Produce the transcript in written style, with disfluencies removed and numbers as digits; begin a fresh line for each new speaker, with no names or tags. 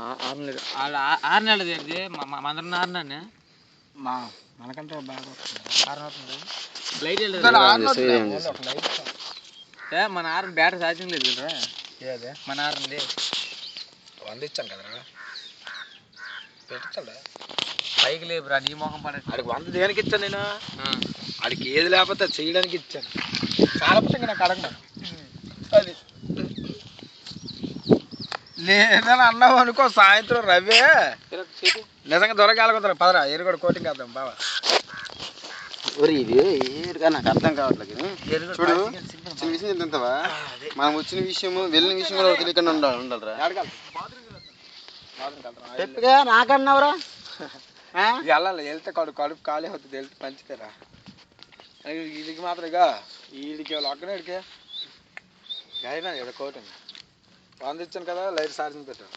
6 నెలలు 6 నెలలది అది మందరం 6 నెలనే
మనకంటే బాగా వస్తుంది
6 అవుతుంది లైట్ మన 6 బ్యాటరీ ఛార్జింగ్ లేదు కదా
ఏదే
మన 6
100 ఇచ్చాను కదరా పెట్టాడా
పైకి లేవురా నీ మొహం పడేది
ఆడికి 100 దేనికి ఇచ్చాను నేను ఆడికి ఏది లేకపోతే చేయడానికి ఇచ్చాను చాలా పుట్టంగా నాకు అడగను అది లేదని అన్నావు అనుకో సాయంత్రం రవే నిజంగా దొరకాలకుతారు పదరా ఎరుగడు కోటింగ్ వేద్దాం బావా
ఇది ఏరుగా నాకు అర్థం కావట్లేదు చూడు చిన్న విషయం చెప్తావా మనం వచ్చిన విషయము వెళ్ళిన విషయం కూడా తెలియకుండా ఉండాలిరా చెప్పగా నాకన్నావురా
వెళ్ళాలి వెళ్తే కడుపు ఖాళీ అవుతుంది వెళ్తే పంచుతారా వీడికి మాత్రం ఇక వీడికి వాళ్ళు ఒక్కనేడికే అయినా ఇక్కడ కోటింగ్ 100 ఇచ్చాను కదా లైట్ ఛార్జింగ్ పెట్టాను